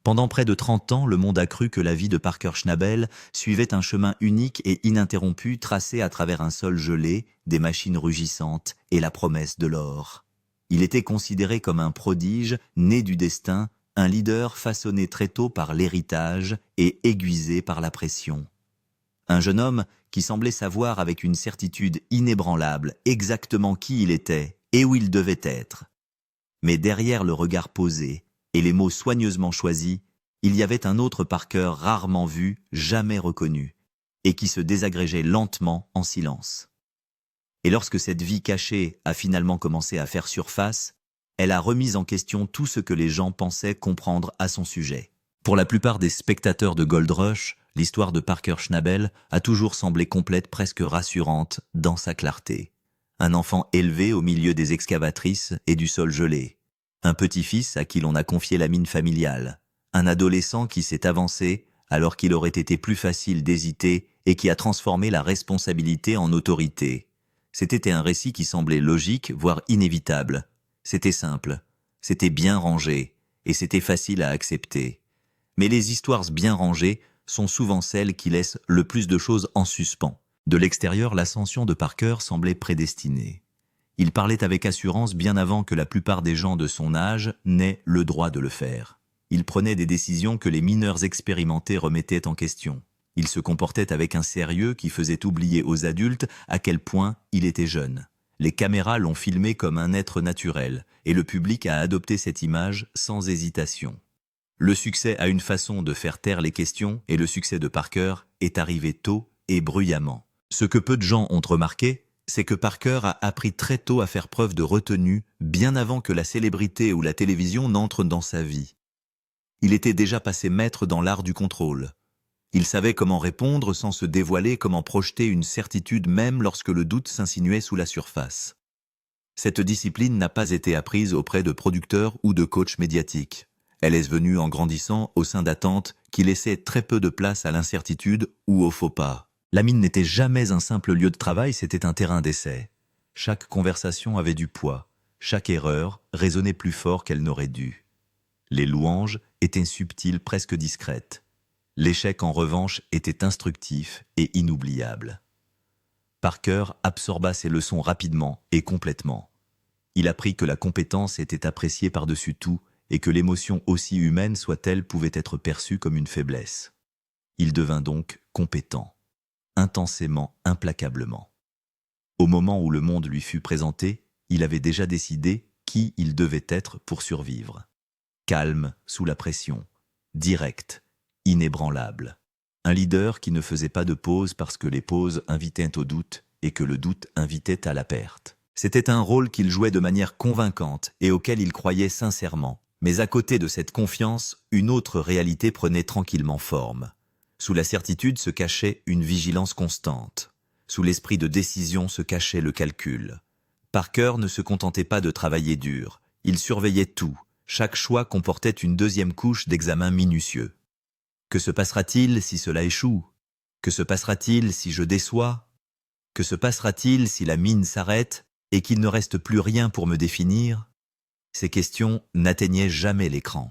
Pendant près de 30 ans, le monde a cru que la vie de Parker Schnabel suivait un chemin unique et ininterrompu tracé à travers un sol gelé, des machines rugissantes et la promesse de l'or. Il était considéré comme un prodige, né du destin, un leader façonné très tôt par l'héritage et aiguisé par la pression. Un jeune homme qui semblait savoir avec une certitude inébranlable exactement qui il était et où il devait être. Mais derrière le regard posé et les mots soigneusement choisis, il y avait un autre Parker rarement vu, jamais reconnu, et qui se désagrégeait lentement en silence. Et lorsque cette vie cachée a finalement commencé à faire surface, elle a remis en question tout ce que les gens pensaient comprendre à son sujet. Pour la plupart des spectateurs de Gold Rush, l'histoire de Parker Schnabel a toujours semblé complète, presque rassurante, dans sa clarté. Un enfant élevé au milieu des excavatrices et du sol gelé. Un petit-fils à qui l'on a confié la mine familiale. Un adolescent qui s'est avancé alors qu'il aurait été plus facile d'hésiter et qui a transformé la responsabilité en autorité. C'était un récit qui semblait logique, voire inévitable. C'était simple, c'était bien rangé, et c'était facile à accepter. Mais les histoires bien rangées sont souvent celles qui laissent le plus de choses en suspens. De l'extérieur, l'ascension de Parker semblait prédestinée. Il parlait avec assurance bien avant que la plupart des gens de son âge n'aient le droit de le faire. Il prenait des décisions que les mineurs expérimentés remettaient en question. Il se comportait avec un sérieux qui faisait oublier aux adultes à quel point il était jeune. Les caméras l'ont filmé comme un être naturel, et le public a adopté cette image sans hésitation. Le succès a une façon de faire taire les questions, et le succès de Parker est arrivé tôt et bruyamment. Ce que peu de gens ont remarqué, c'est que Parker a appris très tôt à faire preuve de retenue, bien avant que la célébrité ou la télévision n'entre dans sa vie. Il était déjà passé maître dans l'art du contrôle. Il savait comment répondre sans se dévoiler, comment projeter une certitude même lorsque le doute s'insinuait sous la surface. Cette discipline n'a pas été apprise auprès de producteurs ou de coachs médiatiques. Elle est venue en grandissant au sein d'attentes qui laissaient très peu de place à l'incertitude ou au faux pas. La mine n'était jamais un simple lieu de travail, c'était un terrain d'essai. Chaque conversation avait du poids, chaque erreur résonnait plus fort qu'elle n'aurait dû. Les louanges étaient subtiles, presque discrètes. L'échec, en revanche, était instructif et inoubliable. Parker absorba ses leçons rapidement et complètement. Il apprit que la compétence était appréciée par-dessus tout et que l'émotion, aussi humaine soit-elle, pouvait être perçue comme une faiblesse. Il devint donc compétent, intensément, implacablement. Au moment où le monde lui fut présenté, il avait déjà décidé qui il devait être pour survivre. Calme, sous la pression, direct, inébranlable. Un leader qui ne faisait pas de pause parce que les pauses invitaient au doute et que le doute invitait à la perte. C'était un rôle qu'il jouait de manière convaincante et auquel il croyait sincèrement. Mais à côté de cette confiance, une autre réalité prenait tranquillement forme. Sous la certitude se cachait une vigilance constante. Sous l'esprit de décision se cachait le calcul. Parker ne se contentait pas de travailler dur. Il surveillait tout. Chaque choix comportait une deuxième couche d'examen minutieux. Que se passera-t-il si cela échoue? Que se passera-t-il si je déçois? Que se passera-t-il si la mine s'arrête et qu'il ne reste plus rien pour me définir? Ces questions n'atteignaient jamais l'écran.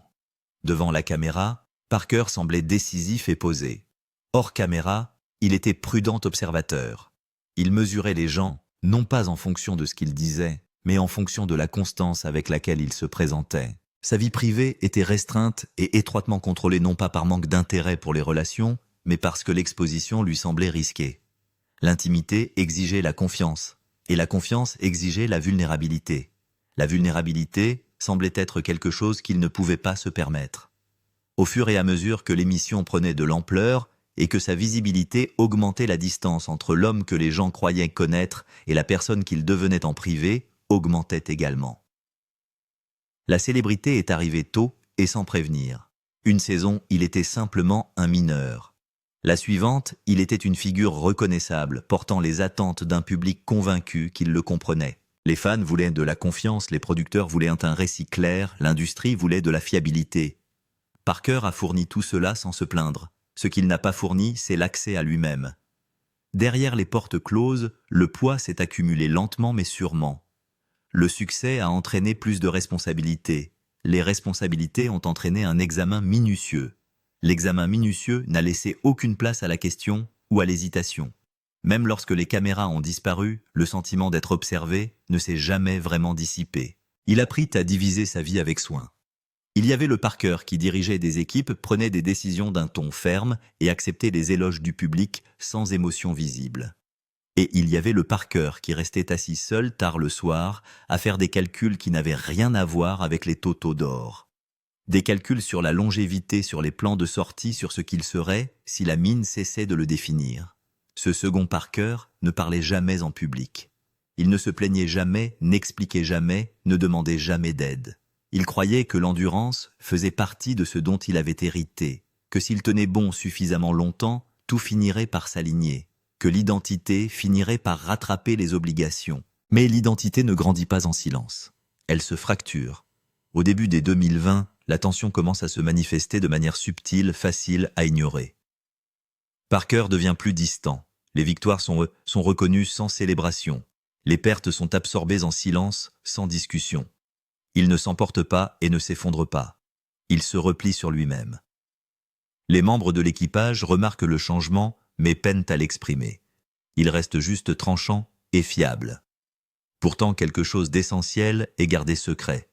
Devant la caméra, Parker semblait décisif et posé. Hors caméra, il était prudent observateur. Il mesurait les gens, non pas en fonction de ce qu'ils disaient, mais en fonction de la constance avec laquelle ils se présentaient. Sa vie privée était restreinte et étroitement contrôlée non pas par manque d'intérêt pour les relations, mais parce que l'exposition lui semblait risquée. L'intimité exigeait la confiance, et la confiance exigeait la vulnérabilité. La vulnérabilité semblait être quelque chose qu'il ne pouvait pas se permettre. Au fur et à mesure que l'émission prenait de l'ampleur et que sa visibilité augmentait, la distance entre l'homme que les gens croyaient connaître et la personne qu'il devenait en privé augmentait également. La célébrité est arrivée tôt et sans prévenir. Une saison, il était simplement un mineur. La suivante, il était une figure reconnaissable, portant les attentes d'un public convaincu qu'il le comprenait. Les fans voulaient de la confiance, les producteurs voulaient un récit clair, l'industrie voulait de la fiabilité. Parker a fourni tout cela sans se plaindre. Ce qu'il n'a pas fourni, c'est l'accès à lui-même. Derrière les portes closes, le poids s'est accumulé lentement mais sûrement. Le succès a entraîné plus de responsabilités, les responsabilités ont entraîné un examen minutieux. L'examen minutieux n'a laissé aucune place à la question ou à l'hésitation. Même lorsque les caméras ont disparu, le sentiment d'être observé ne s'est jamais vraiment dissipé. Il apprit à diviser sa vie avec soin. Il y avait le Parker qui dirigeait des équipes, prenait des décisions d'un ton ferme et acceptait les éloges du public sans émotion visible. Et il y avait le Parker qui restait assis seul tard le soir à faire des calculs qui n'avaient rien à voir avec les totaux d'or. Des calculs sur la longévité, sur les plans de sortie, sur ce qu'il serait si la mine cessait de le définir. Ce second Parker ne parlait jamais en public. Il ne se plaignait jamais, n'expliquait jamais, ne demandait jamais d'aide. Il croyait que l'endurance faisait partie de ce dont il avait hérité, que s'il tenait bon suffisamment longtemps, tout finirait par s'aligner, que l'identité finirait par rattraper les obligations. Mais l'identité ne grandit pas en silence. Elle se fracture. Au début des 2020, la tension commence à se manifester de manière subtile, facile à ignorer. Parker devient plus distant. Les victoires sont reconnues sans célébration. Les pertes sont absorbées en silence, sans discussion. Il ne s'emporte pas et ne s'effondre pas. Il se replie sur lui-même. Les membres de l'équipage remarquent le changement, mais peinent à l'exprimer. Il reste juste tranchant et fiable. Pourtant, quelque chose d'essentiel est gardé secret.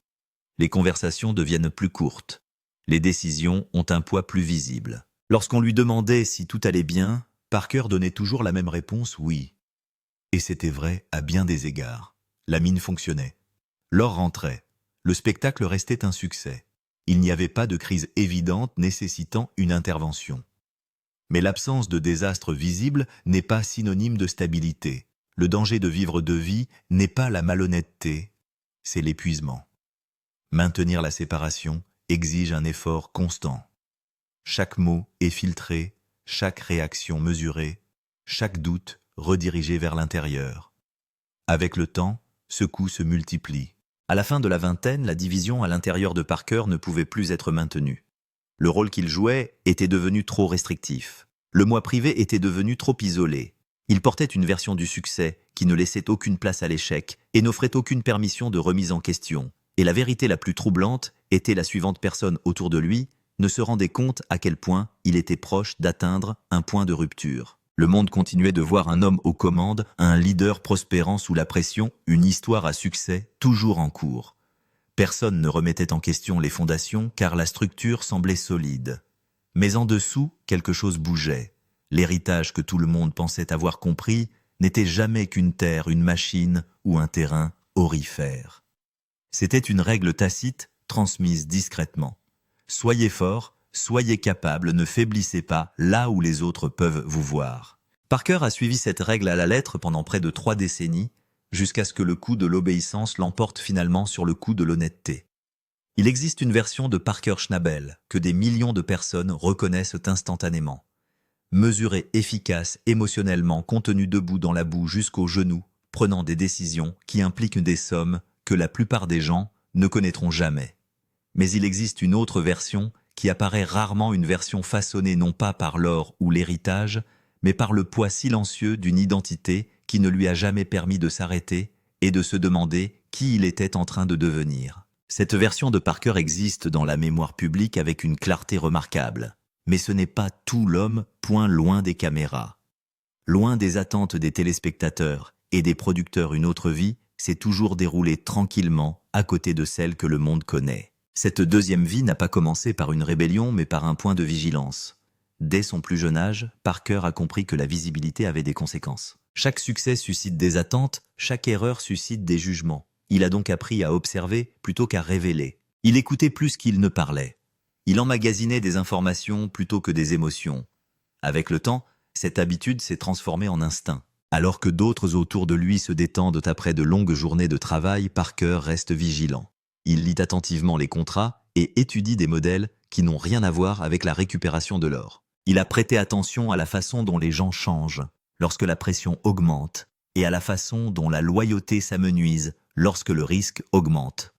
Les conversations deviennent plus courtes. Les décisions ont un poids plus visible. Lorsqu'on lui demandait si tout allait bien, Parker donnait toujours la même réponse, oui. Et c'était vrai à bien des égards. La mine fonctionnait. L'or rentrait. Le spectacle restait un succès. Il n'y avait pas de crise évidente nécessitant une intervention. Mais l'absence de désastre visible n'est pas synonyme de stabilité. Le danger de vivre de vie n'est pas la malhonnêteté, c'est l'épuisement. Maintenir la séparation exige un effort constant. Chaque mot est filtré, chaque réaction mesurée, chaque doute redirigé vers l'intérieur. Avec le temps, ce coût se multiplie. À la fin de la vingtaine, la division à l'intérieur de Parker ne pouvait plus être maintenue. Le rôle qu'il jouait était devenu trop restrictif. Le moi privé était devenu trop isolé. Il portait une version du succès qui ne laissait aucune place à l'échec et n'offrait aucune permission de remise en question. Et la vérité la plus troublante était la suivante: personne autour de lui ne se rendait compte à quel point il était proche d'atteindre un point de rupture. Le monde continuait de voir un homme aux commandes, un leader prospérant sous la pression, une histoire à succès toujours en cours. Personne ne remettait en question les fondations car la structure semblait solide. Mais en dessous, quelque chose bougeait. L'héritage que tout le monde pensait avoir compris n'était jamais qu'une terre, une machine ou un terrain aurifère. C'était une règle tacite transmise discrètement. Soyez fort, soyez capable, ne faiblissez pas là où les autres peuvent vous voir. Parker a suivi cette règle à la lettre pendant près de 3 décennies, jusqu'à ce que le coup de l'obéissance l'emporte finalement sur le coup de l'honnêteté. Il existe une version de Parker Schnabel que des millions de personnes reconnaissent instantanément. Mesuré, efficace, émotionnellement, contenu debout dans la boue jusqu'aux genoux, prenant des décisions qui impliquent des sommes que la plupart des gens ne connaîtront jamais. Mais il existe une autre version qui apparaît rarement, une version façonnée non pas par l'or ou l'héritage, mais par le poids silencieux d'une identité qui ne lui a jamais permis de s'arrêter et de se demander qui il était en train de devenir. Cette version de Parker existe dans la mémoire publique avec une clarté remarquable. Mais ce n'est pas tout l'homme, point loin des caméras. Loin des attentes des téléspectateurs et des producteurs, une autre vie s'est toujours déroulée tranquillement à côté de celle que le monde connaît. Cette deuxième vie n'a pas commencé par une rébellion mais par un point de vigilance. Dès son plus jeune âge, Parker a compris que la visibilité avait des conséquences. Chaque succès suscite des attentes, chaque erreur suscite des jugements. Il a donc appris à observer plutôt qu'à révéler. Il écoutait plus qu'il ne parlait. Il emmagasinait des informations plutôt que des émotions. Avec le temps, cette habitude s'est transformée en instinct. Alors que d'autres autour de lui se détendent après de longues journées de travail, Parker reste vigilant. Il lit attentivement les contrats et étudie des modèles qui n'ont rien à voir avec la récupération de l'or. Il a prêté attention à la façon dont les gens changent lorsque la pression augmente et à la façon dont la loyauté s'amenuise lorsque le risque augmente.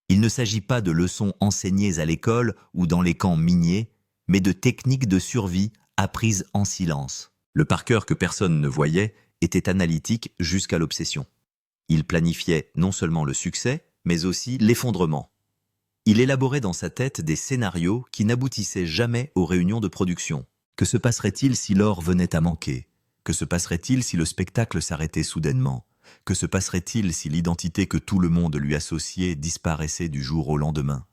Il ne s'agit pas de leçons enseignées à l'école ou dans les camps miniers, mais de techniques de survie apprises en silence. Le Parker que personne ne voyait était analytique jusqu'à l'obsession. Il planifiait non seulement le succès, mais aussi l'effondrement. Il élaborait dans sa tête des scénarios qui n'aboutissaient jamais aux réunions de production. Que se passerait-il si l'or venait à manquer? Que se passerait-il si le spectacle s'arrêtait soudainement? Que se passerait-il si l'identité que tout le monde lui associait disparaissait du jour au lendemain?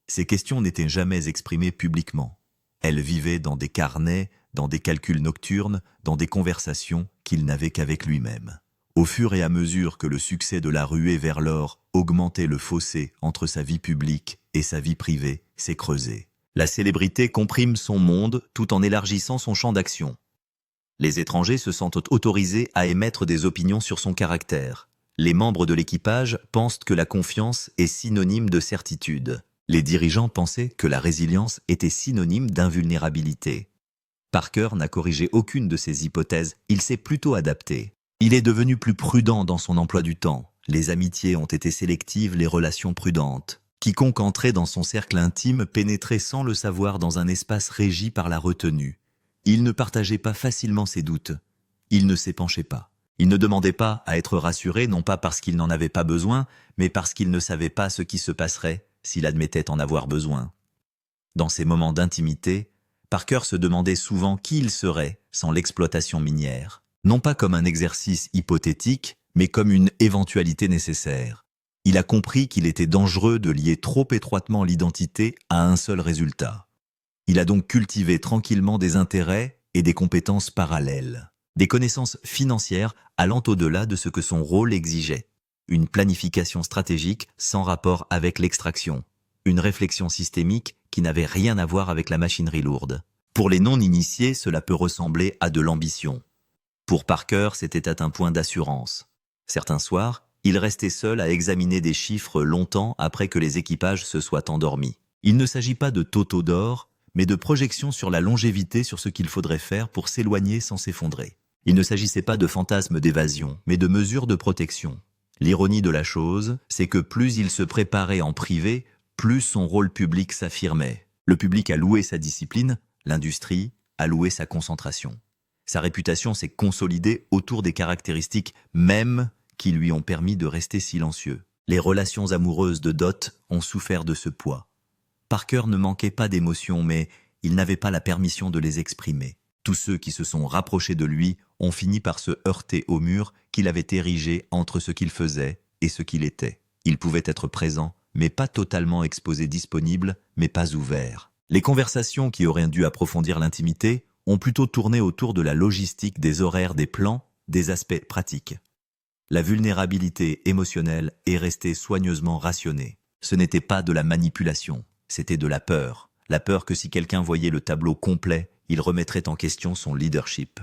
Ces questions n'étaient jamais exprimées publiquement. Elles vivaient dans des carnets, dans des calculs nocturnes, dans des conversations qu'il n'avait qu'avec lui-même. Au fur et à mesure que le succès de la ruée vers l'or augmentait, le fossé entre sa vie publique et sa vie privée s'est creusé. La célébrité comprime son monde tout en élargissant son champ d'action. Les étrangers se sentent autorisés à émettre des opinions sur son caractère. Les membres de l'équipage pensent que la confiance est synonyme de certitude. Les dirigeants pensaient que la résilience était synonyme d'invulnérabilité. Parker n'a corrigé aucune de ces hypothèses, il s'est plutôt adapté. Il est devenu plus prudent dans son emploi du temps. Les amitiés ont été sélectives, les relations prudentes. Quiconque entrait dans son cercle intime pénétrait sans le savoir dans un espace régi par la retenue. Il ne partageait pas facilement ses doutes. Il ne s'épanchait pas. Il ne demandait pas à être rassuré, non pas parce qu'il n'en avait pas besoin, mais parce qu'il ne savait pas ce qui se passerait s'il admettait en avoir besoin. Dans ces moments d'intimité, Parker se demandait souvent qui il serait sans l'exploitation minière. Non pas comme un exercice hypothétique, mais comme une éventualité nécessaire. Il a compris qu'il était dangereux de lier trop étroitement l'identité à un seul résultat. Il a donc cultivé tranquillement des intérêts et des compétences parallèles, des connaissances financières allant au-delà de ce que son rôle exigeait, une planification stratégique sans rapport avec l'extraction, une réflexion systémique qui n'avait rien à voir avec la machinerie lourde. Pour les non-initiés, cela peut ressembler à de l'ambition. Pour Parker, c'était à un point d'assurance. Certains soirs, il restait seul à examiner des chiffres longtemps après que les équipages se soient endormis. Il ne s'agit pas de totaux d'or, mais de projections sur la longévité, sur ce qu'il faudrait faire pour s'éloigner sans s'effondrer. Il ne s'agissait pas de fantasmes d'évasion, mais de mesures de protection. L'ironie de la chose, c'est que plus il se préparait en privé, plus son rôle public s'affirmait. Le public a loué sa discipline, l'industrie a loué sa concentration. Sa réputation s'est consolidée autour des caractéristiques mêmes qui lui ont permis de rester silencieux. Les relations amoureuses de Dot ont souffert de ce poids. Parker ne manquait pas d'émotions, mais il n'avait pas la permission de les exprimer. Tous ceux qui se sont rapprochés de lui ont fini par se heurter au mur qu'il avait érigé entre ce qu'il faisait et ce qu'il était. Il pouvait être présent, mais pas totalement exposé, disponible, mais pas ouvert. Les conversations qui auraient dû approfondir l'intimité ont plutôt tourné autour de la logistique, des horaires, des plans, des aspects pratiques. La vulnérabilité émotionnelle est restée soigneusement rationnée. Ce n'était pas de la manipulation, c'était de la peur. La peur que si quelqu'un voyait le tableau complet, il remettrait en question son leadership.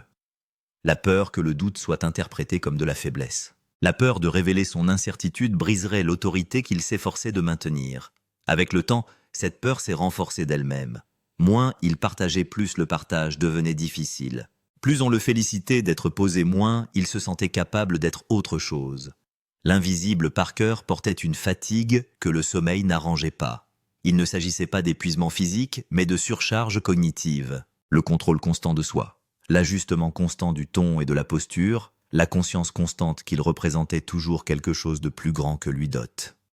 La peur que le doute soit interprété comme de la faiblesse. La peur de révéler son incertitude briserait l'autorité qu'il s'efforçait de maintenir. Avec le temps, cette peur s'est renforcée d'elle-même. Moins il partageait, plus le partage devenait difficile. Plus on le félicitait d'être posé, moins il se sentait capable d'être autre chose. L'invisible Parker portait une fatigue que le sommeil n'arrangeait pas. Il ne s'agissait pas d'épuisement physique, mais de surcharge cognitive. Le contrôle constant de soi, l'ajustement constant du ton et de la posture, la conscience constante qu'il représentait toujours quelque chose de plus grand que lui.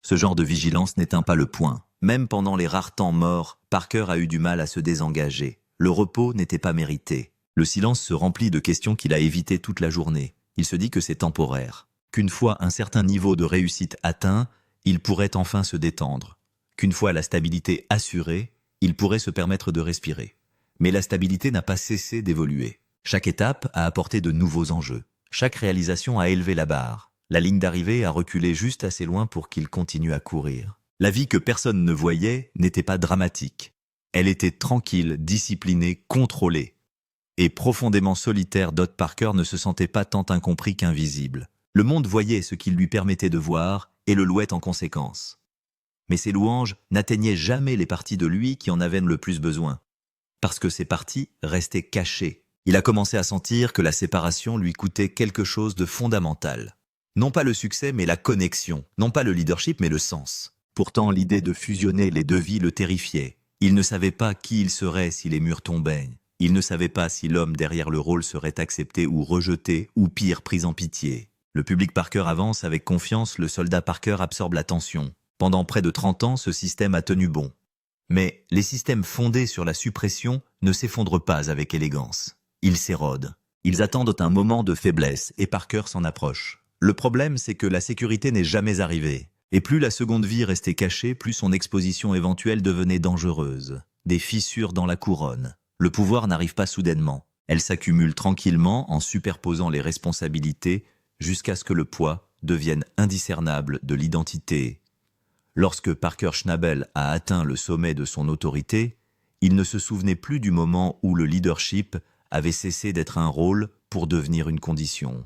Ce genre de vigilance n'éteint pas le point. Même pendant les rares temps morts, Parker a eu du mal à se désengager. Le repos n'était pas mérité. Le silence se remplit de questions qu'il a évitées toute la journée. Il se dit que c'est temporaire. Qu'une fois un certain niveau de réussite atteint, il pourrait enfin se détendre. Qu'une fois la stabilité assurée, il pourrait se permettre de respirer. Mais la stabilité n'a pas cessé d'évoluer. Chaque étape a apporté de nouveaux enjeux. Chaque réalisation a élevé la barre. La ligne d'arrivée a reculé juste assez loin pour qu'il continue à courir. La vie que personne ne voyait n'était pas dramatique. Elle était tranquille, disciplinée, contrôlée. Et profondément solitaire, Dot Parker ne se sentait pas tant incompris qu'invisible. Le monde voyait ce qu'il lui permettait de voir et le louait en conséquence. Mais ces louanges n'atteignaient jamais les parties de lui qui en avaient le plus besoin. Parce que ces parties restaient cachées. Il a commencé à sentir que la séparation lui coûtait quelque chose de fondamental. Non pas le succès, mais la connexion. Non pas le leadership, mais le sens. Pourtant, l'idée de fusionner les deux vies le terrifiait. Il ne savait pas qui il serait si les murs tombaient. Il ne savait pas si l'homme derrière le rôle serait accepté ou rejeté, ou pire, pris en pitié. Le public Parker avance avec confiance, le soldat Parker absorbe l'attention. Pendant près de 30 ans, ce système a tenu bon. Mais les systèmes fondés sur la suppression ne s'effondrent pas avec élégance. Ils s'érodent. Ils attendent un moment de faiblesse et Parker s'en approche. Le problème, c'est que la sécurité n'est jamais arrivée. Et plus la seconde vie restait cachée, plus son exposition éventuelle devenait dangereuse. Des fissures dans la couronne. Le pouvoir n'arrive pas soudainement. Elle s'accumule tranquillement en superposant les responsabilités jusqu'à ce que le poids devienne indiscernable de l'identité. Lorsque Parker Schnabel a atteint le sommet de son autorité, il ne se souvenait plus du moment où le leadership avait cessé d'être un rôle pour devenir une condition.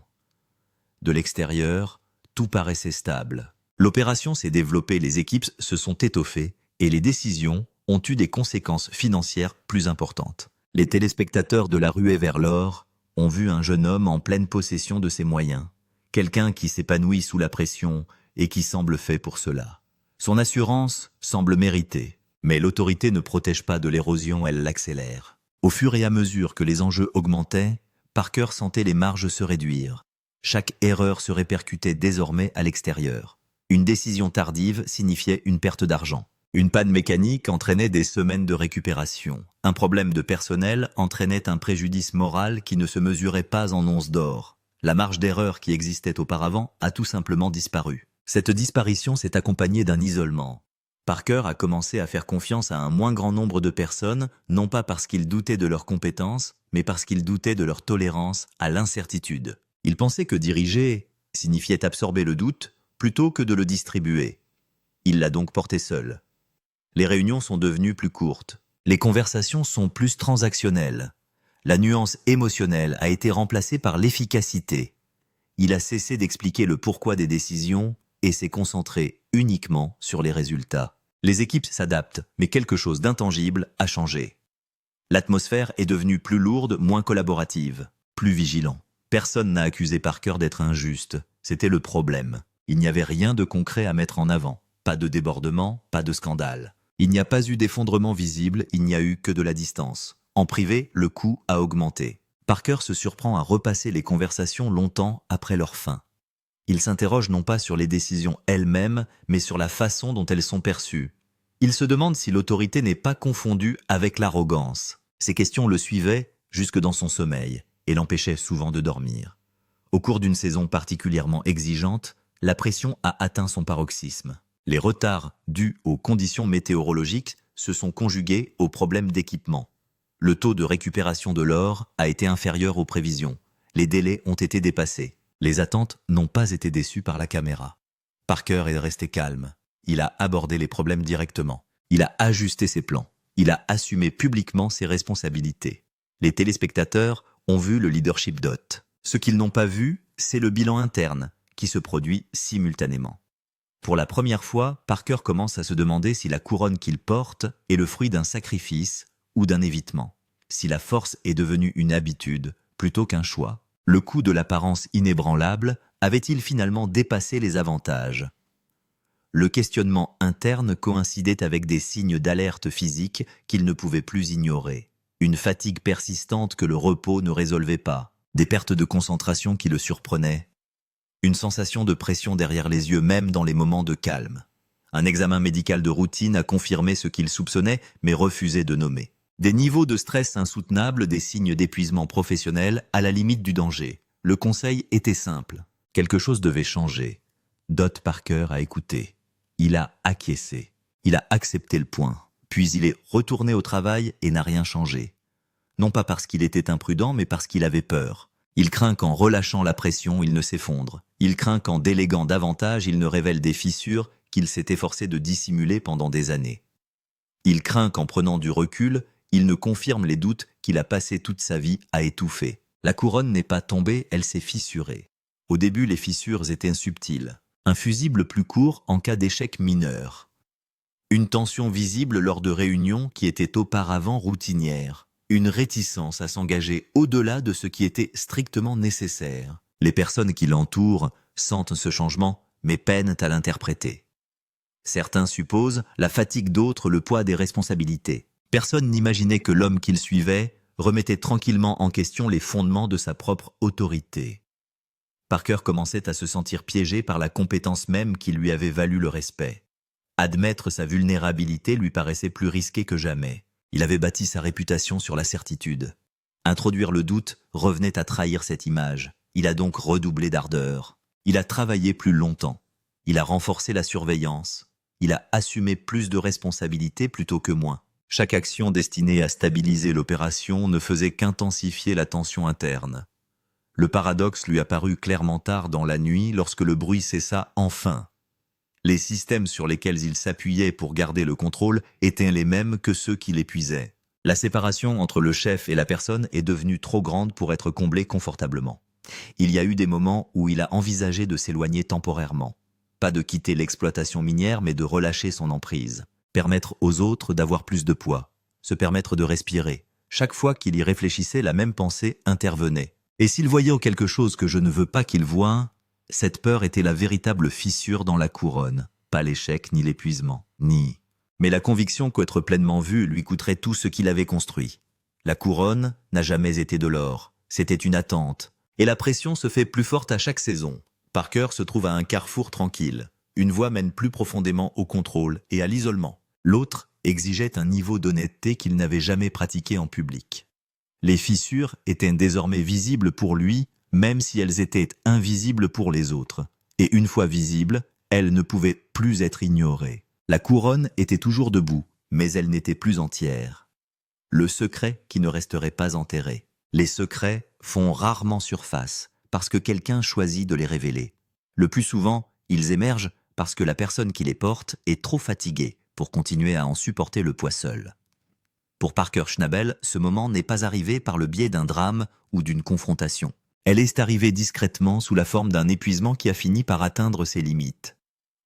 De l'extérieur, tout paraissait stable. L'opération s'est développée, les équipes se sont étoffées et les décisions ont eu des conséquences financières plus importantes. Les téléspectateurs de la ruée vers l'or ont vu un jeune homme en pleine possession de ses moyens, quelqu'un qui s'épanouit sous la pression et qui semble fait pour cela. Son assurance semble méritée, mais l'autorité ne protège pas de l'érosion, elle l'accélère. Au fur et à mesure que les enjeux augmentaient, Parker sentait les marges se réduire. Chaque erreur se répercutait désormais à l'extérieur. Une décision tardive signifiait une perte d'argent. Une panne mécanique entraînait des semaines de récupération. Un problème de personnel entraînait un préjudice moral qui ne se mesurait pas en onces d'or. La marge d'erreur qui existait auparavant a tout simplement disparu. Cette disparition s'est accompagnée d'un isolement. Parker a commencé à faire confiance à un moins grand nombre de personnes, non pas parce qu'il doutait de leurs compétences, mais parce qu'il doutait de leur tolérance à l'incertitude. Il pensait que diriger signifiait absorber le doute plutôt que de le distribuer. Il l'a donc porté seul. Les réunions sont devenues plus courtes. Les conversations sont plus transactionnelles. La nuance émotionnelle a été remplacée par l'efficacité. Il a cessé d'expliquer le pourquoi des décisions et s'est concentré uniquement sur les résultats. Les équipes s'adaptent, mais quelque chose d'intangible a changé. L'atmosphère est devenue plus lourde, moins collaborative, plus vigilant. Personne n'a accusé Parker d'être injuste. C'était le problème. Il n'y avait rien de concret à mettre en avant. Pas de débordement, pas de scandale. Il n'y a pas eu d'effondrement visible, il n'y a eu que de la distance. En privé, le coût a augmenté. Parker se surprend à repasser les conversations longtemps après leur fin. Il s'interroge non pas sur les décisions elles-mêmes, mais sur la façon dont elles sont perçues. Il se demande si l'autorité n'est pas confondue avec l'arrogance. Ces questions le suivaient jusque dans son sommeil et l'empêchaient souvent de dormir. Au cours d'une saison particulièrement exigeante, la pression a atteint son paroxysme. Les retards dus aux conditions météorologiques se sont conjugués aux problèmes d'équipement. Le taux de récupération de l'or a été inférieur aux prévisions. Les délais ont été dépassés. Les attentes n'ont pas été déçues par la caméra. Parker est resté calme. Il a abordé les problèmes directement. Il a ajusté ses plans. Il a assumé publiquement ses responsabilités. Les téléspectateurs ont vu le leadership d'Ott. Ce qu'ils n'ont pas vu, c'est le bilan interne qui se produit simultanément. Pour la première fois, Parker commence à se demander si la couronne qu'il porte est le fruit d'un sacrifice ou d'un évitement. Si la force est devenue une habitude plutôt qu'un choix. Le coût de l'apparence inébranlable avait-il finalement dépassé les avantages? Le questionnement interne coïncidait avec des signes d'alerte physique qu'il ne pouvait plus ignorer. Une fatigue persistante que le repos ne résolvait pas, des pertes de concentration qui le surprenaient, une sensation de pression derrière les yeux même dans les moments de calme. Un examen médical de routine a confirmé ce qu'il soupçonnait mais refusait de nommer. Des niveaux de stress insoutenables, des signes d'épuisement professionnel à la limite du danger. Le conseil était simple. Quelque chose devait changer. Dot Parker a écouté. Il a acquiescé. Il a accepté le point. Puis il est retourné au travail et n'a rien changé. Non pas parce qu'il était imprudent, mais parce qu'il avait peur. Il craint qu'en relâchant la pression, il ne s'effondre. Il craint qu'en déléguant davantage, il ne révèle des fissures qu'il s'est efforcé de dissimuler pendant des années. Il craint qu'en prenant du recul, il ne confirme les doutes qu'il a passé toute sa vie à étouffer. La couronne n'est pas tombée, elle s'est fissurée. Au début, les fissures étaient subtiles. Un fusible plus court en cas d'échec mineur. Une tension visible lors de réunions qui étaient auparavant routinières. Une réticence à s'engager au-delà de ce qui était strictement nécessaire. Les personnes qui l'entourent sentent ce changement, mais peinent à l'interpréter. Certains supposent la fatigue, d'autres le poids des responsabilités. Personne n'imaginait que l'homme qu'il suivait remettait tranquillement en question les fondements de sa propre autorité. Parker commençait à se sentir piégé par la compétence même qui lui avait valu le respect. Admettre sa vulnérabilité lui paraissait plus risqué que jamais. Il avait bâti sa réputation sur la certitude. Introduire le doute revenait à trahir cette image. Il a donc redoublé d'ardeur. Il a travaillé plus longtemps. Il a renforcé la surveillance. Il a assumé plus de responsabilités plutôt que moins. Chaque action destinée à stabiliser l'opération ne faisait qu'intensifier la tension interne. Le paradoxe lui apparut clairement tard dans la nuit lorsque le bruit cessa enfin. Les systèmes sur lesquels il s'appuyait pour garder le contrôle étaient les mêmes que ceux qui l'épuisaient. La séparation entre le chef et la personne est devenue trop grande pour être comblée confortablement. Il y a eu des moments où il a envisagé de s'éloigner temporairement. Pas de quitter l'exploitation minière, mais de relâcher son emprise. Permettre aux autres d'avoir plus de poids. Se permettre de respirer. Chaque fois qu'il y réfléchissait, la même pensée intervenait. Et s'il voyait quelque chose que je ne veux pas qu'il voie, cette peur était la véritable fissure dans la couronne. Pas l'échec, ni l'épuisement, ni... Mais la conviction qu'être pleinement vu lui coûterait tout ce qu'il avait construit. La couronne n'a jamais été de l'or. C'était une attente. Et la pression se fait plus forte à chaque saison. Parker se trouve à un carrefour tranquille. Une voie mène plus profondément au contrôle et à l'isolement. L'autre exigeait un niveau d'honnêteté qu'il n'avait jamais pratiqué en public. Les fissures étaient désormais visibles pour lui, même si elles étaient invisibles pour les autres. Et une fois visibles, elles ne pouvaient plus être ignorées. La couronne était toujours debout, mais elle n'était plus entière. Le secret qui ne resterait pas enterré. Les secrets font rarement surface, parce que quelqu'un choisit de les révéler. Le plus souvent, ils émergent parce que la personne qui les porte est trop fatiguée pour continuer à en supporter le poids seul. Pour Parker Schnabel, ce moment n'est pas arrivé par le biais d'un drame ou d'une confrontation. Elle est arrivée discrètement sous la forme d'un épuisement qui a fini par atteindre ses limites.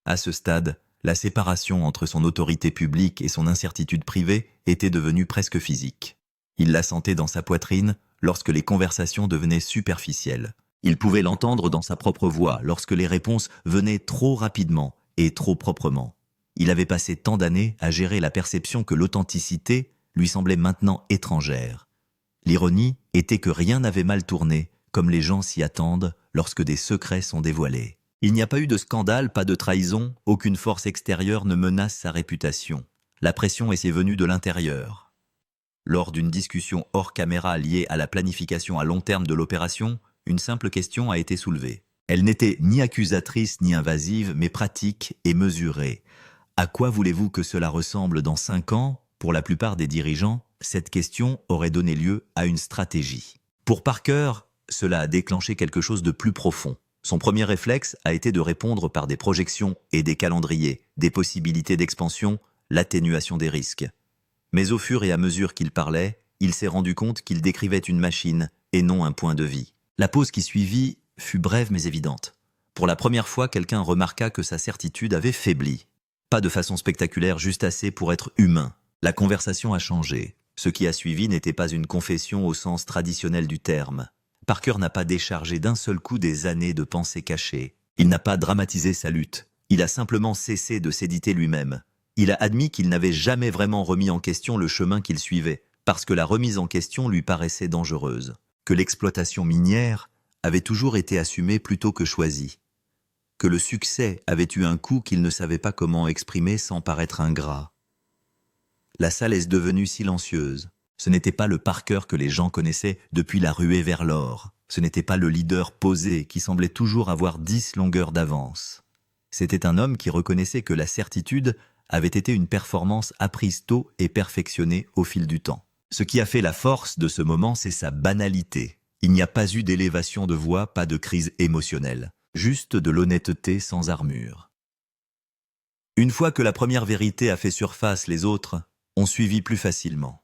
À ce stade, la séparation entre son autorité publique et son incertitude privée était devenue presque physique. Il la sentait dans sa poitrine lorsque les conversations devenaient superficielles. Il pouvait l'entendre dans sa propre voix lorsque les réponses venaient trop rapidement et trop proprement. Il avait passé tant d'années à gérer la perception que l'authenticité lui semblait maintenant étrangère. L'ironie était que rien n'avait mal tourné, comme les gens s'y attendent lorsque des secrets sont dévoilés. Il n'y a pas eu de scandale, pas de trahison, aucune force extérieure ne menace sa réputation. La pression est venue de l'intérieur. Lors d'une discussion hors caméra liée à la planification à long terme de l'opération, une simple question a été soulevée. Elle n'était ni accusatrice ni invasive, mais pratique et mesurée. À quoi voulez-vous que cela ressemble dans 5 ans ? Pour la plupart des dirigeants, cette question aurait donné lieu à une stratégie. Pour Parker, cela a déclenché quelque chose de plus profond. Son premier réflexe a été de répondre par des projections et des calendriers, des possibilités d'expansion, l'atténuation des risques. Mais au fur et à mesure qu'il parlait, il s'est rendu compte qu'il décrivait une machine et non un point de vie. La pause qui suivit fut brève mais évidente. Pour la première fois, quelqu'un remarqua que sa certitude avait faibli. Pas de façon spectaculaire, juste assez pour être humain. La conversation a changé. Ce qui a suivi n'était pas une confession au sens traditionnel du terme. Parker n'a pas déchargé d'un seul coup des années de pensées cachées. Il n'a pas dramatisé sa lutte. Il a simplement cessé de s'éditer lui-même. Il a admis qu'il n'avait jamais vraiment remis en question le chemin qu'il suivait, parce que la remise en question lui paraissait dangereuse. Que l'exploitation minière avait toujours été assumée plutôt que choisie. Que le succès avait eu un coup qu'il ne savait pas comment exprimer sans paraître ingrat. La salle est devenue silencieuse. Ce n'était pas le Parker que les gens connaissaient depuis la ruée vers l'or. Ce n'était pas le leader posé qui semblait toujours avoir 10 longueurs d'avance. C'était un homme qui reconnaissait que la certitude avait été une performance apprise tôt et perfectionnée au fil du temps. Ce qui a fait la force de ce moment, c'est sa banalité. Il n'y a pas eu d'élévation de voix, pas de crise émotionnelle. Juste de l'honnêteté sans armure. Une fois que la première vérité a fait surface, les autres ont suivi plus facilement.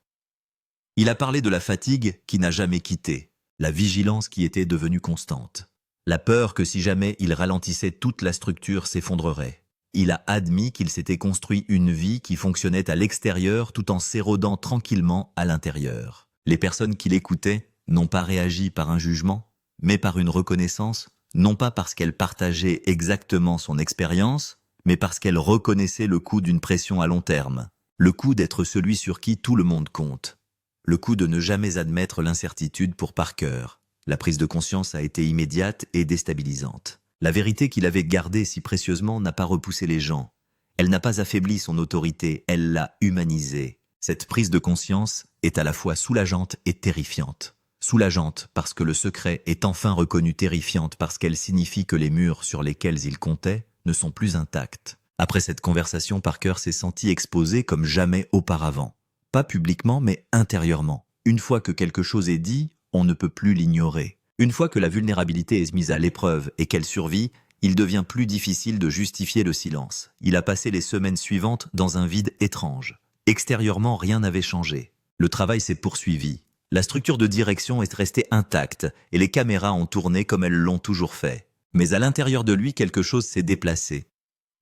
Il a parlé de la fatigue qui n'a jamais quitté, la vigilance qui était devenue constante, la peur que si jamais il ralentissait, toute la structure s'effondrerait. Il a admis qu'il s'était construit une vie qui fonctionnait à l'extérieur tout en s'érodant tranquillement à l'intérieur. Les personnes qui l'écoutaient n'ont pas réagi par un jugement, mais par une reconnaissance, non pas parce qu'elles partageaient exactement son expérience, mais parce qu'elles reconnaissaient le coût d'une pression à long terme, le coût d'être celui sur qui tout le monde compte. Le coup de ne jamais admettre l'incertitude pour Parker. La prise de conscience a été immédiate et déstabilisante. La vérité qu'il avait gardée si précieusement n'a pas repoussé les gens. Elle n'a pas affaibli son autorité, elle l'a humanisée. Cette prise de conscience est à la fois soulageante et terrifiante. Soulageante parce que le secret est enfin reconnu, terrifiante parce qu'elle signifie que les murs sur lesquels il comptait ne sont plus intacts. Après cette conversation, Parker s'est senti exposé comme jamais auparavant. Pas publiquement, mais intérieurement. Une fois que quelque chose est dit, on ne peut plus l'ignorer. Une fois que la vulnérabilité est mise à l'épreuve et qu'elle survit, il devient plus difficile de justifier le silence. Il a passé les semaines suivantes dans un vide étrange. Extérieurement, rien n'avait changé. Le travail s'est poursuivi. La structure de direction est restée intacte et les caméras ont tourné comme elles l'ont toujours fait. Mais à l'intérieur de lui, quelque chose s'est déplacé.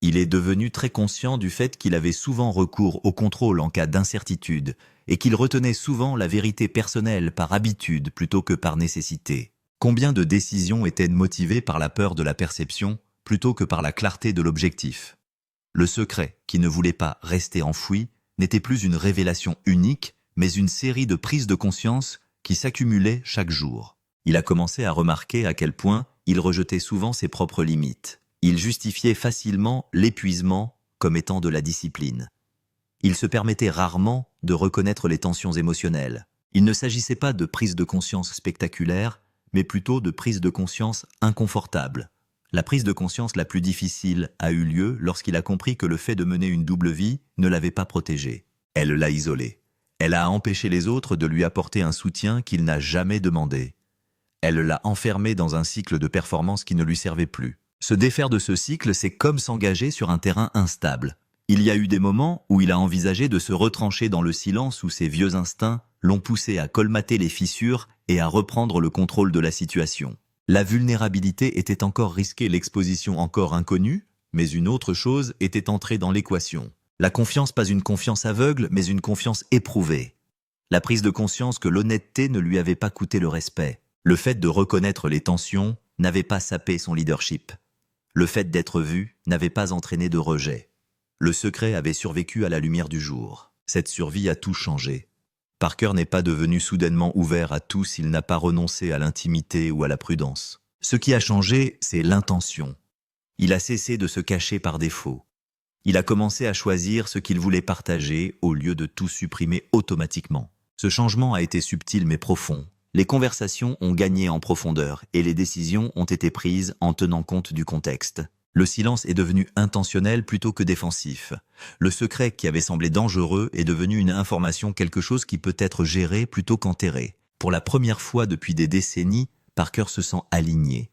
Il est devenu très conscient du fait qu'il avait souvent recours au contrôle en cas d'incertitude et qu'il retenait souvent la vérité personnelle par habitude plutôt que par nécessité. Combien de décisions étaient motivées par la peur de la perception plutôt que par la clarté de l'objectif? Le secret, qui ne voulait pas rester enfoui, n'était plus une révélation unique, mais une série de prises de conscience qui s'accumulaient chaque jour. Il a commencé à remarquer à quel point il rejetait souvent ses propres limites. Il justifiait facilement l'épuisement comme étant de la discipline. Il se permettait rarement de reconnaître les tensions émotionnelles. Il ne s'agissait pas de prise de conscience spectaculaire, mais plutôt de prise de conscience inconfortable. La prise de conscience la plus difficile a eu lieu lorsqu'il a compris que le fait de mener une double vie ne l'avait pas protégé. Elle l'a isolé. Elle a empêché les autres de lui apporter un soutien qu'il n'a jamais demandé. Elle l'a enfermé dans un cycle de performance qui ne lui servait plus. Se défaire de ce cycle, c'est comme s'engager sur un terrain instable. Il y a eu des moments où il a envisagé de se retrancher dans le silence où ses vieux instincts l'ont poussé à colmater les fissures et à reprendre le contrôle de la situation. La vulnérabilité était encore risquée, l'exposition encore inconnue, mais une autre chose était entrée dans l'équation. La confiance, pas une confiance aveugle, mais une confiance éprouvée. La prise de conscience que l'honnêteté ne lui avait pas coûté le respect. Le fait de reconnaître les tensions n'avait pas sapé son leadership. Le fait d'être vu n'avait pas entraîné de rejet. Le secret avait survécu à la lumière du jour. Cette survie a tout changé. Parker n'est pas devenu soudainement ouvert à tout s'il n'a pas renoncé à l'intimité ou à la prudence. Ce qui a changé, c'est l'intention. Il a cessé de se cacher par défaut. Il a commencé à choisir ce qu'il voulait partager au lieu de tout supprimer automatiquement. Ce changement a été subtil mais profond. Les conversations ont gagné en profondeur et les décisions ont été prises en tenant compte du contexte. Le silence est devenu intentionnel plutôt que défensif. Le secret qui avait semblé dangereux est devenu une information, quelque chose qui peut être géré plutôt qu'enterré. Pour la première fois depuis des décennies, Parker se sent aligné.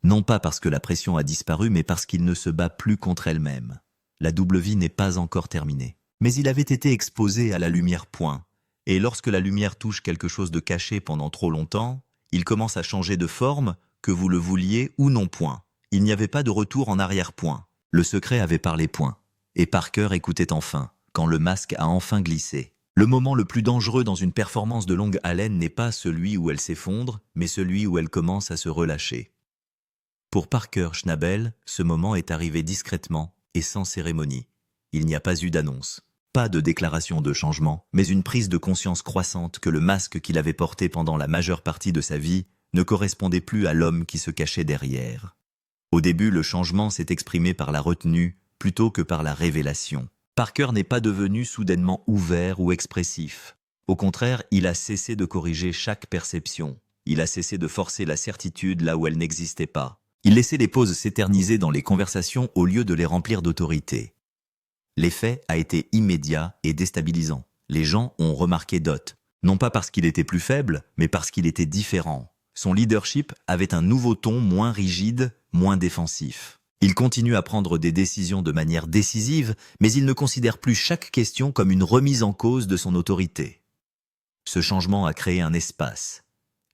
Non pas parce que la pression a disparu, mais parce qu'il ne se bat plus contre elle-même. La double vie n'est pas encore terminée. Mais il avait été exposé à la lumière, point. Et lorsque la lumière touche quelque chose de caché pendant trop longtemps, il commence à changer de forme, que vous le vouliez ou non, point. Il n'y avait pas de retour en arrière, point. Le secret avait parlé, point. Et Parker écoutait enfin, quand le masque a enfin glissé. Le moment le plus dangereux dans une performance de longue haleine n'est pas celui où elle s'effondre, mais celui où elle commence à se relâcher. Pour Parker Schnabel, ce moment est arrivé discrètement et sans cérémonie. Il n'y a pas eu d'annonce. Pas de déclaration de changement, mais une prise de conscience croissante que le masque qu'il avait porté pendant la majeure partie de sa vie ne correspondait plus à l'homme qui se cachait derrière. Au début, le changement s'est exprimé par la retenue plutôt que par la révélation. Parker n'est pas devenu soudainement ouvert ou expressif. Au contraire, il a cessé de corriger chaque perception. Il a cessé de forcer la certitude là où elle n'existait pas. Il laissait les pauses s'éterniser dans les conversations au lieu de les remplir d'autorité. L'effet a été immédiat et déstabilisant. Les gens ont remarqué Dot, non pas parce qu'il était plus faible, mais parce qu'il était différent. Son leadership avait un nouveau ton moins rigide, moins défensif. Il continue à prendre des décisions de manière décisive, mais il ne considère plus chaque question comme une remise en cause de son autorité. Ce changement a créé un espace.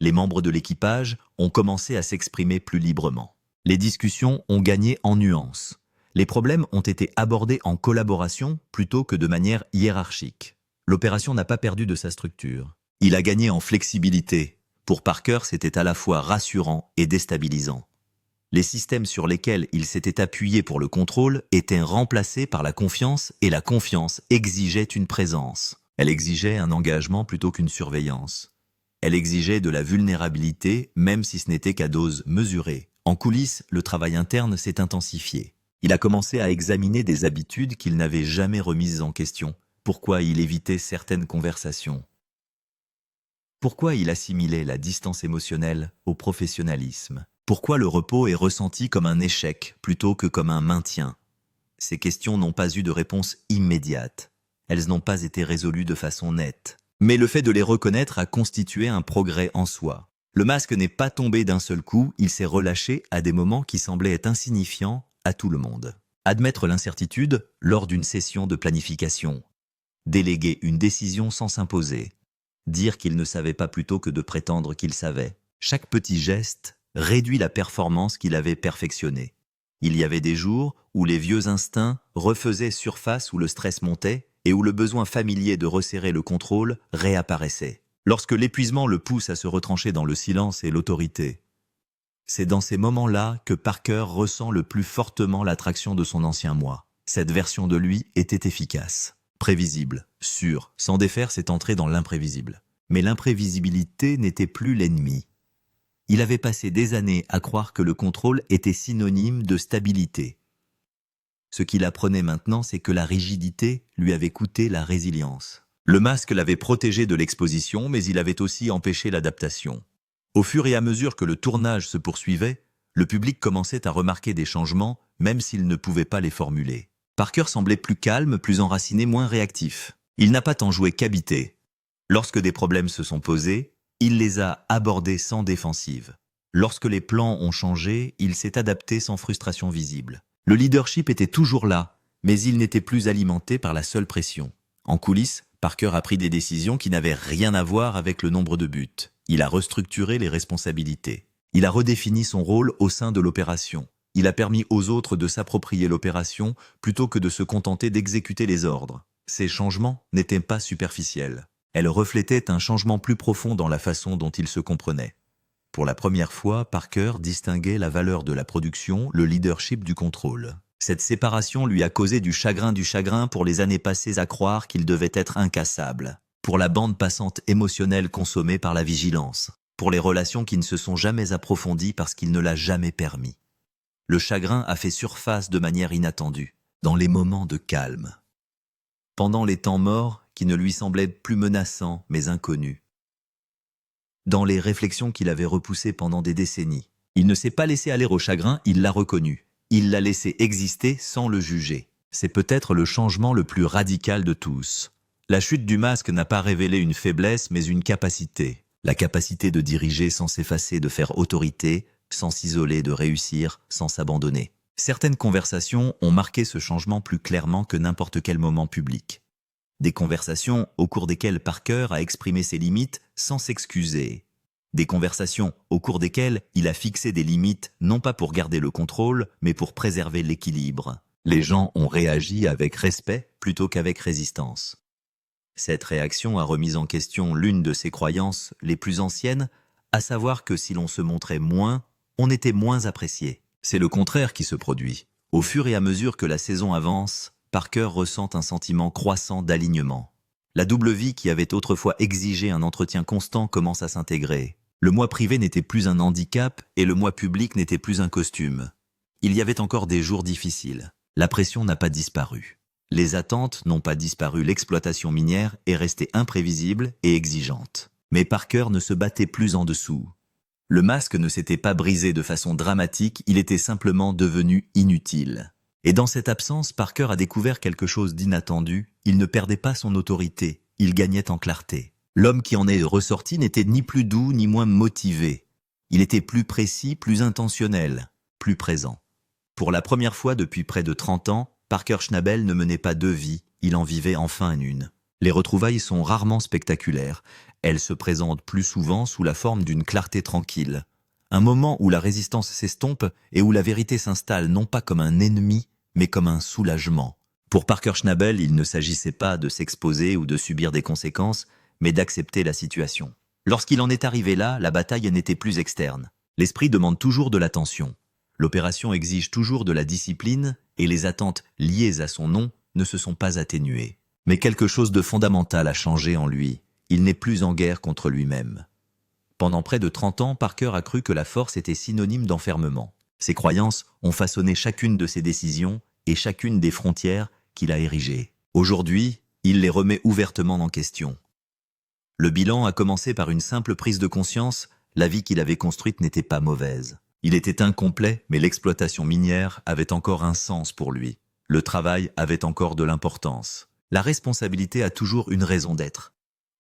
Les membres de l'équipage ont commencé à s'exprimer plus librement. Les discussions ont gagné en nuances. Les problèmes ont été abordés en collaboration plutôt que de manière hiérarchique. L'opération n'a pas perdu de sa structure. Il a gagné en flexibilité. Pour Parker, c'était à la fois rassurant et déstabilisant. Les systèmes sur lesquels il s'était appuyé pour le contrôle étaient remplacés par la confiance et la confiance exigeait une présence. Elle exigeait un engagement plutôt qu'une surveillance. Elle exigeait de la vulnérabilité, même si ce n'était qu'à dose mesurée. En coulisses, le travail interne s'est intensifié. Il a commencé à examiner des habitudes qu'il n'avait jamais remises en question. Pourquoi il évitait certaines conversations? Pourquoi il assimilait la distance émotionnelle au professionnalisme? Pourquoi le repos est ressenti comme un échec plutôt que comme un maintien? Ces questions n'ont pas eu de réponse immédiate. Elles n'ont pas été résolues de façon nette. Mais le fait de les reconnaître a constitué un progrès en soi. Le masque n'est pas tombé d'un seul coup, il s'est relâché à des moments qui semblaient être insignifiants à tout le monde. Admettre l'incertitude lors d'une session de planification. Déléguer une décision sans s'imposer. Dire qu'il ne savait pas plutôt que de prétendre qu'il savait. Chaque petit geste réduit la performance qu'il avait perfectionnée. Il y avait des jours où les vieux instincts refaisaient surface, où le stress montait et où le besoin familier de resserrer le contrôle réapparaissait. Lorsque l'épuisement le pousse à se retrancher dans le silence et l'autorité. C'est dans ces moments-là que Parker ressent le plus fortement l'attraction de son ancien moi. Cette version de lui était efficace. Prévisible, sûr, sans défaire, c'est entrer dans l'imprévisible. Mais l'imprévisibilité n'était plus l'ennemi. Il avait passé des années à croire que le contrôle était synonyme de stabilité. Ce qu'il apprenait maintenant, c'est que la rigidité lui avait coûté la résilience. Le masque l'avait protégé de l'exposition, mais il avait aussi empêché l'adaptation. Au fur et à mesure que le tournage se poursuivait, le public commençait à remarquer des changements, même s'il ne pouvait pas les formuler. Parker semblait plus calme, plus enraciné, moins réactif. Il n'a pas tant joué qu'habité. Lorsque des problèmes se sont posés, il les a abordés sans défensive. Lorsque les plans ont changé, il s'est adapté sans frustration visible. Le leadership était toujours là, mais il n'était plus alimenté par la seule pression. En coulisses, Parker a pris des décisions qui n'avaient rien à voir avec le nombre de buts. Il a restructuré les responsabilités. Il a redéfini son rôle au sein de l'opération. Il a permis aux autres de s'approprier l'opération plutôt que de se contenter d'exécuter les ordres. Ces changements n'étaient pas superficiels. Elles reflétaient un changement plus profond dans la façon dont il se comprenait. Pour la première fois, Parker distinguait la valeur de la production, le leadership du contrôle. Cette séparation lui a causé du chagrin pour les années passées à croire qu'il devait être incassable, pour la bande passante émotionnelle consommée par la vigilance, pour les relations qui ne se sont jamais approfondies parce qu'il ne l'a jamais permis. Le chagrin a fait surface de manière inattendue, dans les moments de calme. Pendant les temps morts qui ne lui semblaient plus menaçants mais inconnus. Dans les réflexions qu'il avait repoussées pendant des décennies. Il ne s'est pas laissé aller au chagrin, il l'a reconnu. Il l'a laissé exister sans le juger. C'est peut-être le changement le plus radical de tous. La chute du masque n'a pas révélé une faiblesse mais une capacité. La capacité de diriger sans s'effacer, de faire autorité, sans s'isoler, de réussir, sans s'abandonner. Certaines conversations ont marqué ce changement plus clairement que n'importe quel moment public. Des conversations au cours desquelles Parker a exprimé ses limites sans s'excuser. Des conversations au cours desquelles il a fixé des limites non pas pour garder le contrôle, mais pour préserver l'équilibre. Les gens ont réagi avec respect plutôt qu'avec résistance. Cette réaction a remis en question l'une de ses croyances les plus anciennes, à savoir que si l'on se montrait moins, on était moins apprécié. C'est le contraire qui se produit. Au fur et à mesure que la saison avance, Parker ressent un sentiment croissant d'alignement. La double vie qui avait autrefois exigé un entretien constant commence à s'intégrer. Le moi privé n'était plus un handicap et le moi public n'était plus un costume. Il y avait encore des jours difficiles. La pression n'a pas disparu. Les attentes n'ont pas disparu. L'exploitation minière est restée imprévisible et exigeante. Mais Parker ne se battait plus en dessous. Le masque ne s'était pas brisé de façon dramatique, il était simplement devenu inutile. Et dans cette absence, Parker a découvert quelque chose d'inattendu. Il ne perdait pas son autorité, il gagnait en clarté. L'homme qui en est ressorti n'était ni plus doux ni moins motivé. Il était plus précis, plus intentionnel, plus présent. Pour la première fois depuis près de 30 ans, Parker Schnabel ne menait pas deux vies, il en vivait enfin une. Les retrouvailles sont rarement spectaculaires. Elles se présentent plus souvent sous la forme d'une clarté tranquille. Un moment où la résistance s'estompe et où la vérité s'installe non pas comme un ennemi, mais comme un soulagement. Pour Parker Schnabel, il ne s'agissait pas de s'exposer ou de subir des conséquences, mais d'accepter la situation. Lorsqu'il en est arrivé là, la bataille n'était plus externe. L'esprit demande toujours de l'attention. L'opération exige toujours de la discipline et les attentes liées à son nom ne se sont pas atténuées. Mais quelque chose de fondamental a changé en lui. Il n'est plus en guerre contre lui-même. Pendant près de 30 ans, Parker a cru que la force était synonyme d'enfermement. Ses croyances ont façonné chacune de ses décisions et chacune des frontières qu'il a érigées. Aujourd'hui, il les remet ouvertement en question. Le bilan a commencé par une simple prise de conscience, la vie qu'il avait construite n'était pas mauvaise. Il était incomplet, mais l'exploitation minière avait encore un sens pour lui. Le travail avait encore de l'importance. La responsabilité a toujours une raison d'être.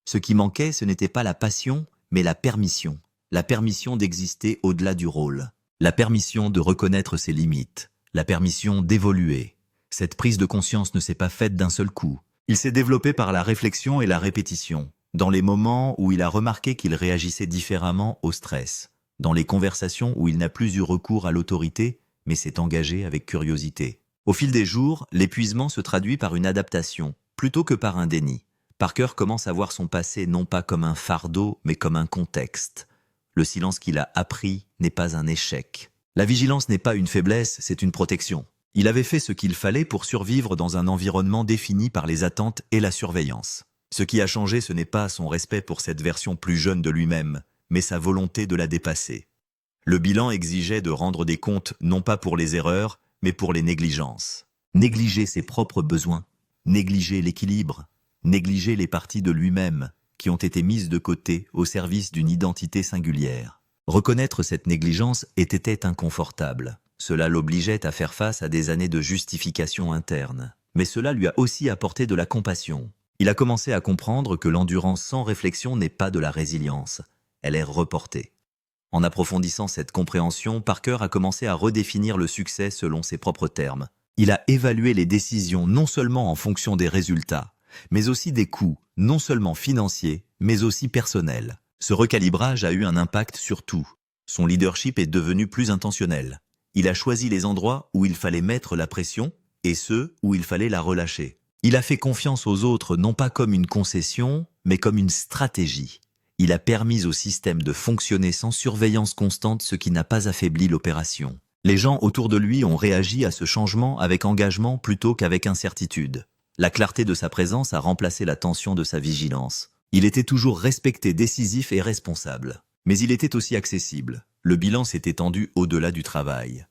Ce qui manquait, ce n'était pas la passion, mais la permission. La permission d'exister au-delà du rôle. La permission de reconnaître ses limites. La permission d'évoluer. Cette prise de conscience ne s'est pas faite d'un seul coup. Il s'est développé par la réflexion et la répétition. Dans les moments où il a remarqué qu'il réagissait différemment au stress. Dans les conversations où il n'a plus eu recours à l'autorité, mais s'est engagé avec curiosité. Au fil des jours, l'épuisement se traduit par une adaptation, plutôt que par un déni. Parker commence à voir son passé non pas comme un fardeau, mais comme un contexte. Le silence qu'il a appris n'est pas un échec. La vigilance n'est pas une faiblesse, c'est une protection. Il avait fait ce qu'il fallait pour survivre dans un environnement défini par les attentes et la surveillance. Ce qui a changé, ce n'est pas son respect pour cette version plus jeune de lui-même, mais sa volonté de la dépasser. Le bilan exigeait de rendre des comptes non pas pour les erreurs, mais pour les négligences. Négliger ses propres besoins, négliger l'équilibre, négliger les parties de lui-même qui ont été mises de côté au service d'une identité singulière. Reconnaître cette négligence était inconfortable. Cela l'obligeait à faire face à des années de justification interne. Mais cela lui a aussi apporté de la compassion. Il a commencé à comprendre que l'endurance sans réflexion n'est pas de la résilience. Elle est reportée. En approfondissant cette compréhension, Parker a commencé à redéfinir le succès selon ses propres termes. Il a évalué les décisions non seulement en fonction des résultats, mais aussi des coûts, non seulement financiers, mais aussi personnels. Ce recalibrage a eu un impact sur tout. Son leadership est devenu plus intentionnel. Il a choisi les endroits où il fallait mettre la pression et ceux où il fallait la relâcher. Il a fait confiance aux autres non pas comme une concession, mais comme une stratégie. Il a permis au système de fonctionner sans surveillance constante, ce qui n'a pas affaibli l'opération. Les gens autour de lui ont réagi à ce changement avec engagement plutôt qu'avec incertitude. La clarté de sa présence a remplacé la tension de sa vigilance. Il était toujours respecté, décisif et responsable. Mais il était aussi accessible. Le bilan s'est étendu au-delà du travail.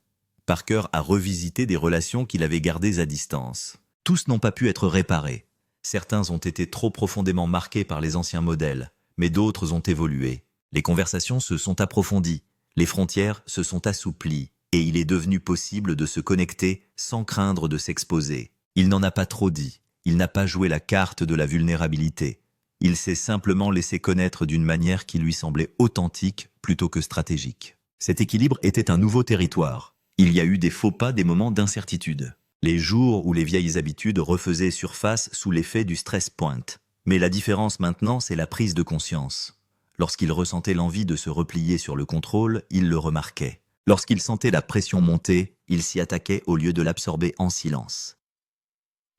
Parker a revisité des relations qu'il avait gardées à distance. Tous n'ont pas pu être réparés. Certains ont été trop profondément marqués par les anciens modèles, mais d'autres ont évolué. Les conversations se sont approfondies, les frontières se sont assouplies, et il est devenu possible de se connecter sans craindre de s'exposer. Il n'en a pas trop dit, il n'a pas joué la carte de la vulnérabilité. Il s'est simplement laissé connaître d'une manière qui lui semblait authentique plutôt que stratégique. Cet équilibre était un nouveau territoire. Il y a eu des faux pas, des moments d'incertitude. Les jours où les vieilles habitudes refaisaient surface sous l'effet du stress point. Mais la différence maintenant, c'est la prise de conscience. Lorsqu'il ressentait l'envie de se replier sur le contrôle, il le remarquait. Lorsqu'il sentait la pression monter, il s'y attaquait au lieu de l'absorber en silence.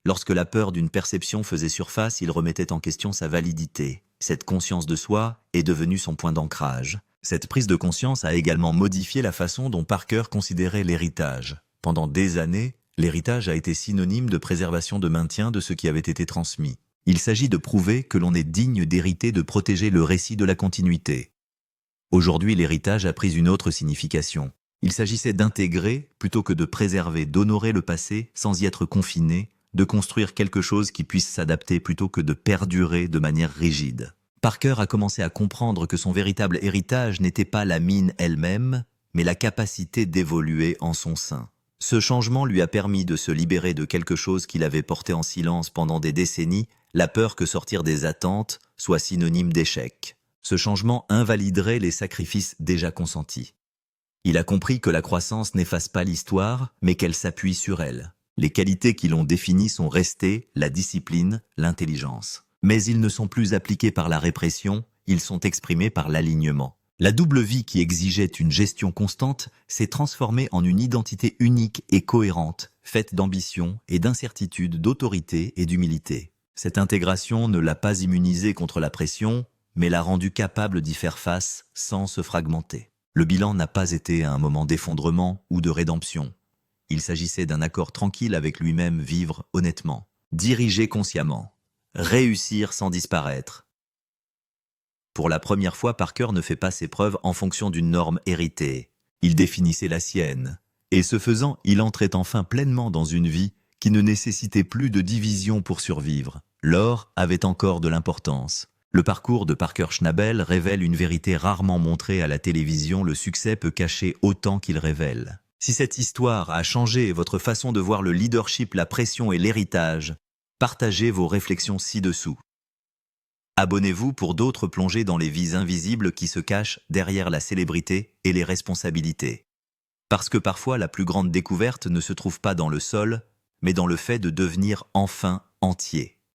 Lorsque la peur d'une perception faisait surface, il remettait en question sa validité. Cette conscience de soi est devenue son point d'ancrage. Cette prise de conscience a également modifié la façon dont Parker considérait l'héritage. Pendant des années, l'héritage a été synonyme de préservation, de maintien de ce qui avait été transmis. Il s'agit de prouver que l'on est digne d'hériter, de protéger le récit de la continuité. Aujourd'hui, l'héritage a pris une autre signification. Il s'agissait d'intégrer plutôt que de préserver, d'honorer le passé sans y être confiné, de construire quelque chose qui puisse s'adapter plutôt que de perdurer de manière rigide. Parker a commencé à comprendre que son véritable héritage n'était pas la mine elle-même, mais la capacité d'évoluer en son sein. Ce changement lui a permis de se libérer de quelque chose qu'il avait porté en silence pendant des décennies, la peur que sortir des attentes soit synonyme d'échec. Ce changement invaliderait les sacrifices déjà consentis. Il a compris que la croissance n'efface pas l'histoire, mais qu'elle s'appuie sur elle. Les qualités qui l'ont définie sont restées la discipline, l'intelligence. Mais ils ne sont plus appliqués par la répression, ils sont exprimés par l'alignement. La double vie qui exigeait une gestion constante s'est transformée en une identité unique et cohérente, faite d'ambition et d'incertitude, d'autorité et d'humilité. Cette intégration ne l'a pas immunisé contre la pression, mais l'a rendu capable d'y faire face sans se fragmenter. Le bilan n'a pas été un moment d'effondrement ou de rédemption. Il s'agissait d'un accord tranquille avec lui-même, vivre honnêtement, diriger consciemment, réussir sans disparaître. Pour la première fois, Parker ne fait pas ses preuves en fonction d'une norme héritée. Il définissait la sienne. Et ce faisant, il entrait enfin pleinement dans une vie qui ne nécessitait plus de division pour survivre. L'or avait encore de l'importance. Le parcours de Parker Schnabel révèle une vérité rarement montrée à la télévision, le succès peut cacher autant qu'il révèle. Si cette histoire a changé votre façon de voir le leadership, la pression et l'héritage, partagez vos réflexions ci-dessous. Abonnez-vous pour d'autres plongées dans les vies invisibles qui se cachent derrière la célébrité et les responsabilités. Parce que parfois la plus grande découverte ne se trouve pas dans le sol, mais dans le fait de devenir enfin entier.